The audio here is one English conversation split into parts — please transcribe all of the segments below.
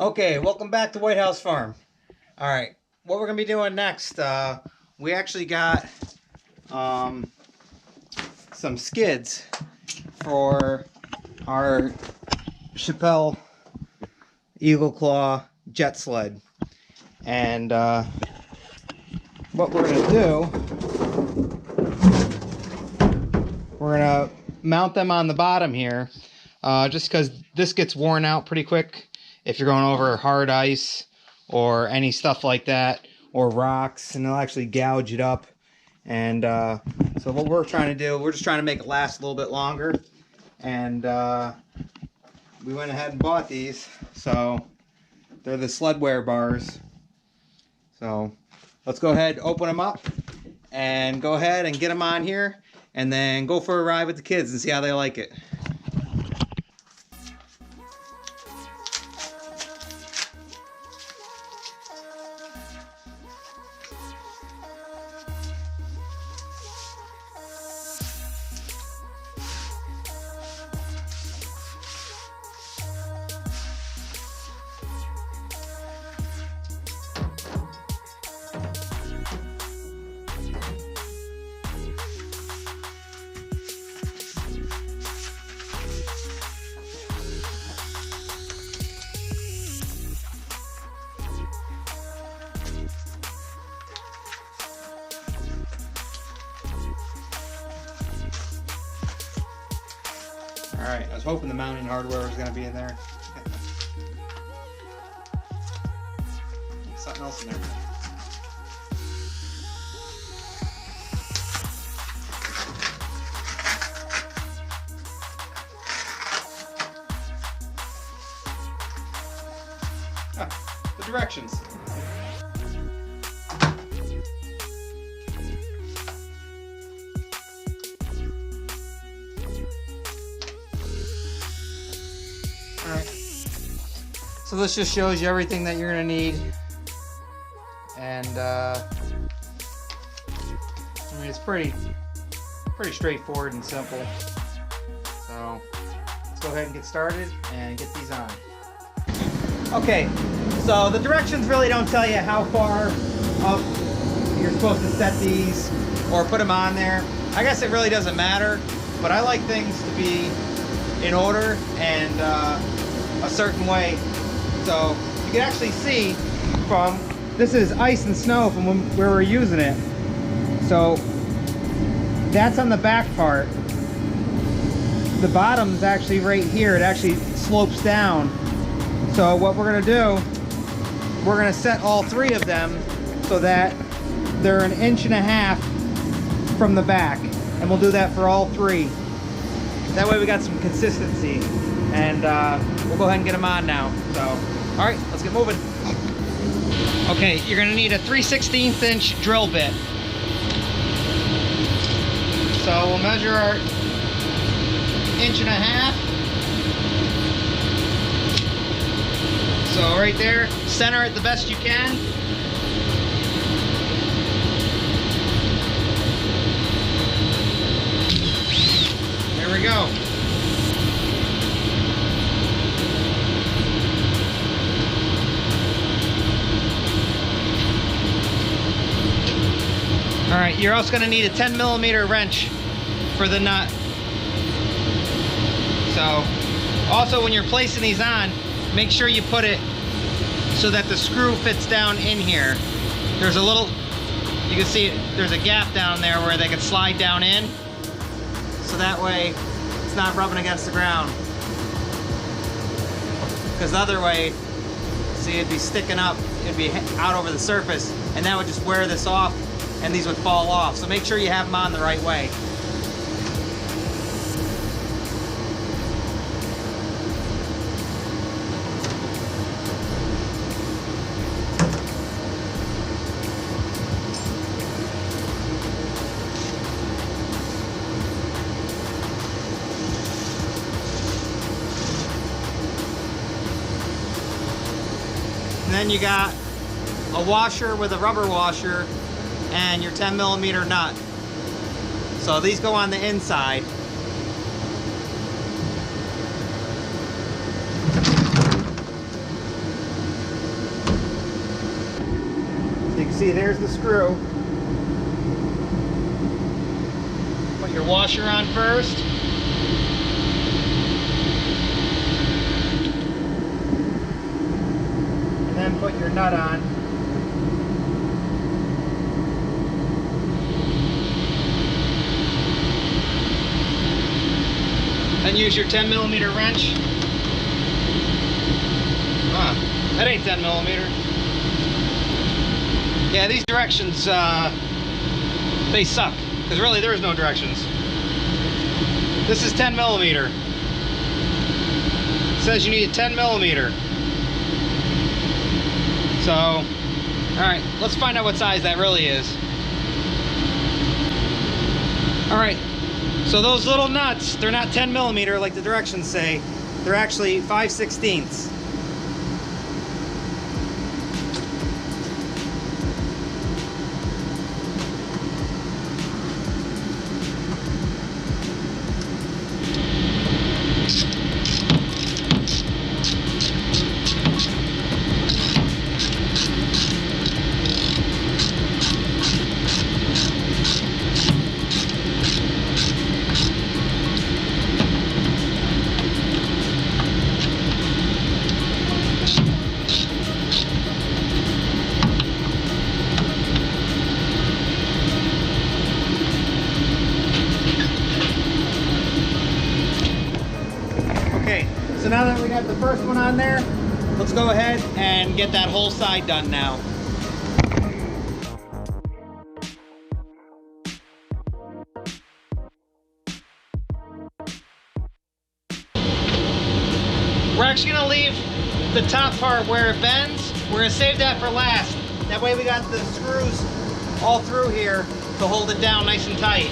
Okay, welcome back to Whitehouse Farm. All right, what we're gonna be doing next? We actually got some skids for our Shappell Eagle Claw jet sled, and what we're gonna do, we're gonna mount them on the bottom here, just because this gets worn out pretty quick if you're going over hard ice or any stuff like that, or rocks, and they'll actually gouge it up. And so what we're trying to do, we're just trying to make it last a little bit longer, and we went ahead and bought these. So they're the Sledwear bars. So let's go ahead, open them up, and go ahead and get them on here, and then go for a ride with the kids and see how they like it. Alright, I was hoping the mounting hardware was going to be in there. Something else in there. Ah, the directions. Alright, so this just shows you everything that you're going to need, and I mean, it's pretty straightforward and simple. So let's go ahead and get started and get these on. Okay, so the directions really don't tell you how far up you're supposed to set these or put them on there. I guess it really doesn't matter, but I like things to be in order and a certain way. So you can actually see from, this is ice and snow from where we're using it. So that's on the back part. The bottom's actually right here. It actually slopes down. So what we're gonna do, we're gonna set all three of them so that they're 1.5 inches from the back. And we'll do that for all three. That way we got some consistency, and we'll go ahead and get them on now. So, all right, let's get moving. Okay, you're gonna need a 3/16 inch drill bit. So we'll measure our 1.5 inches. So right there, center it the best you can. There we go. All right, you're also going to need a 10mm wrench for the nut. So, also when you're placing these on, make sure you put it so that the screw fits down in here. There's a little, you can see there's a gap down there where they can slide down in. So that way it's not rubbing against the ground. Because the other way, see, it'd be sticking up, it'd be out over the surface, and that would just wear this off and these would fall off. So make sure you have them on the right way. And then you got a washer with a rubber washer and your 10mm nut. So these go on the inside. You see, there's the screw. Put your washer on first. And then put your nut on. Then use your 10mm wrench. That ain't 10mm. Yeah, these directions, they suck. Because really, there is no directions. This is 10mm. It says you need a 10mm. So, alright, let's find out what size that really is. Alright, so those little nuts, they're not 10mm like the directions say. They're actually 5/16. Okay, so now that we got the first one on there, let's go ahead and get that whole side done now. We're actually gonna leave the top part where it bends. We're gonna save that for last. That way we got the screws all through here to hold it down nice and tight.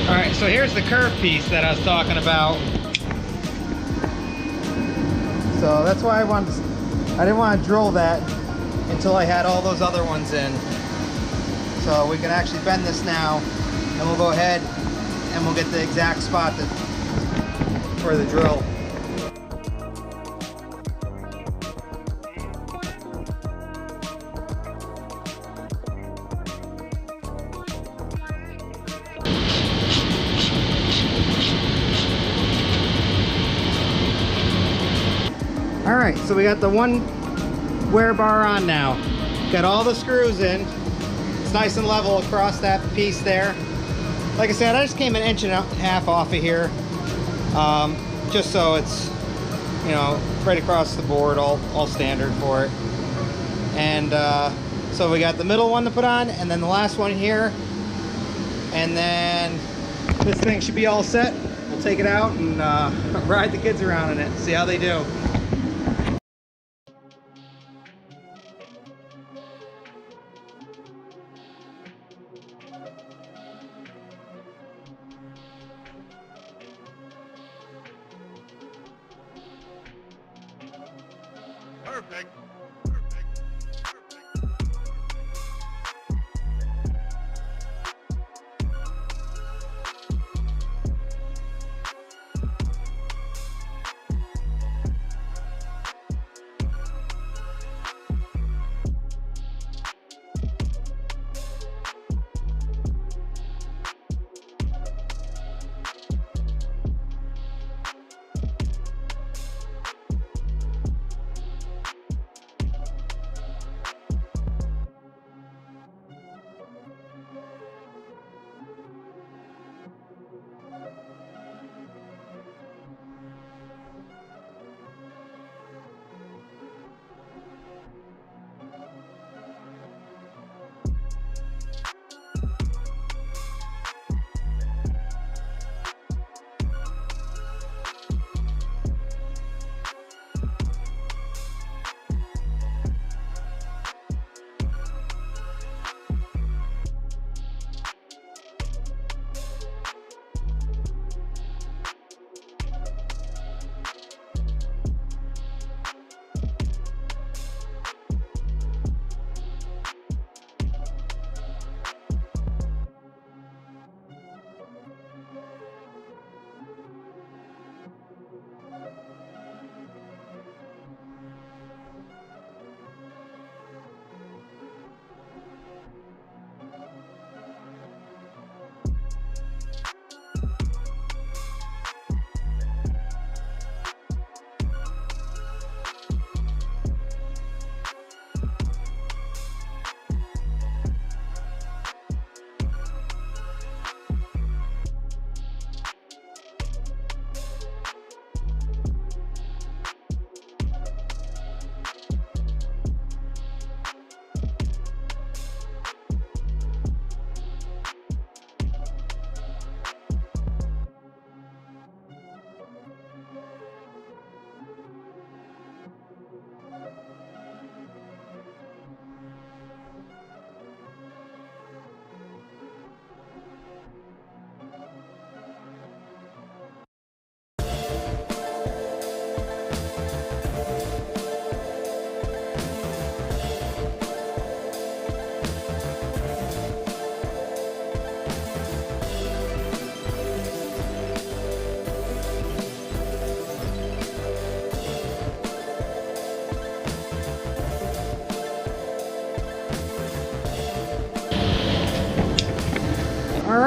Alright, so here's the curve piece that I was talking about. So that's why I didn't want to drill that until I had all those other ones in. So we can actually bend this now, and we'll go ahead and we'll get the exact spot for the drill. Alright, so we got the one wear bar on now. Got all the screws in. It's nice and level across that piece there. Like I said, I just came an inch and a half off of here. Just so it's, you know, right across the board, all standard for it. And so we got the middle one to put on, and then the last one here. And then this thing should be all set. We'll take it out and ride the kids around in it, see how they do. Perfect.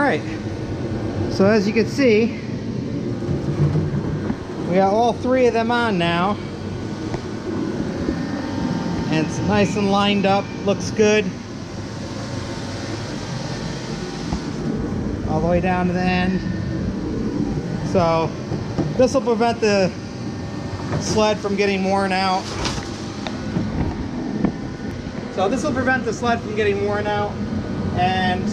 right, so as you can see, we got all 3 of them on now, and it's nice and lined up, looks good all the way down to the end. So this will prevent the sled from getting worn out. And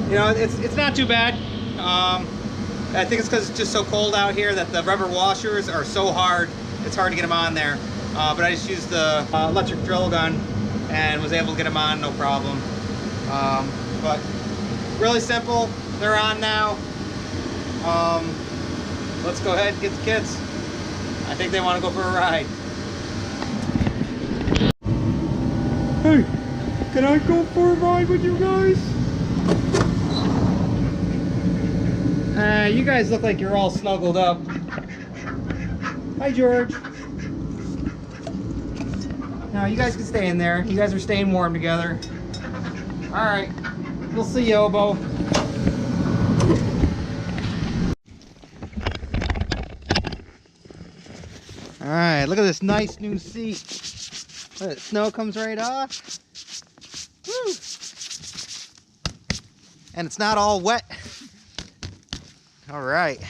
you know, it's not too bad. I think it's because it's just so cold out here that the rubber washers are so hard, it's hard to get them on there. But I just used the electric drill gun and was able to get them on no problem. But really simple, they're on now. Let's go ahead and get the kids. I think they want to go for a ride. Hey, can I go for a ride with you guys? You guys look like you're all snuggled up. Hi, George. No, you guys can stay in there. You guys are staying warm together. All right, we'll see you, Obo. All right, look at this nice new seat. Look, the snow comes right off. Woo. And it's not all wet. All right.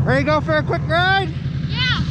Ready to go for a quick ride? Yeah.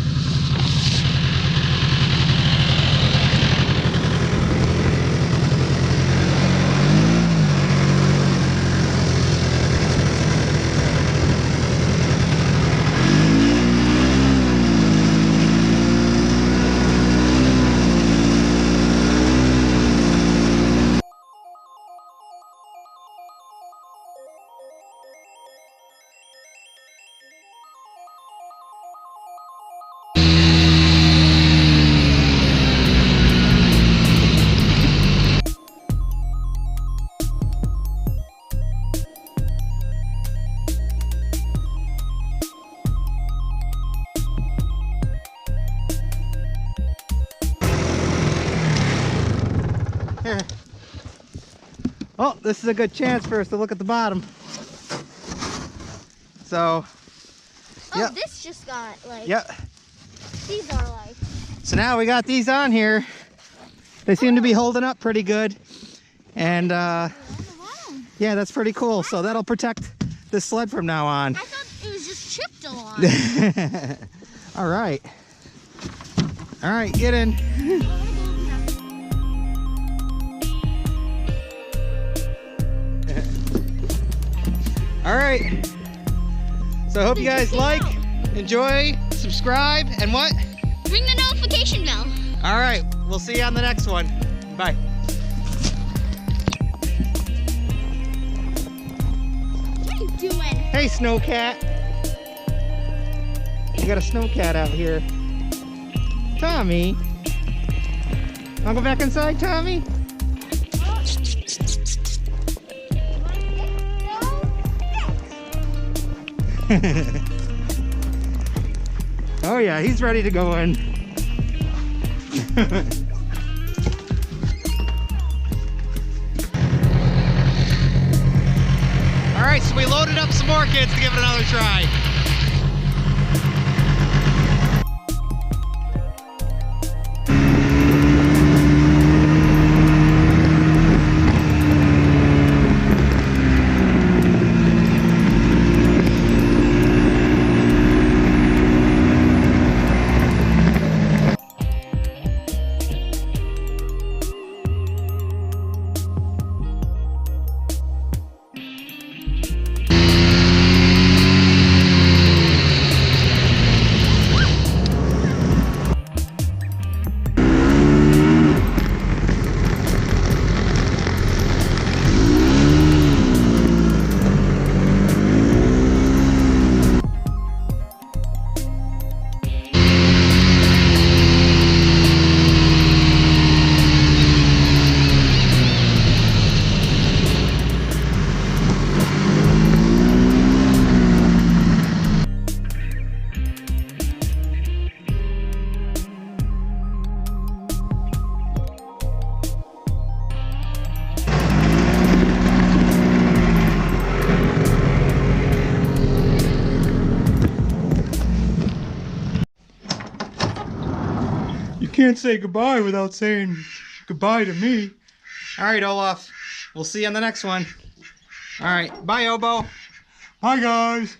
Here. Oh, this is a good chance for us to look at the bottom. So, Oh, yep. this just got like. Yep. These are like. So now we got these on here. They seem to be holding up pretty good. And yeah, that's pretty cool. So that'll protect this sled from now on. I thought it was just chipped a lot. All right. All right, get in. All right. So I hope you guys like, enjoy, subscribe, and what? Ring the notification bell. All right. We'll see you on the next one. Bye. What are you doing? Hey, Snowcat. You got a Snowcat out here. Tommy. Wanna go back inside, Tommy? Oh yeah, he's ready to go in. All right, so we loaded up some more kids to give it another try. can't say goodbye without saying goodbye to me. All right, Olaf. We'll see you on the next one. All right. Bye, Obo. Bye, guys.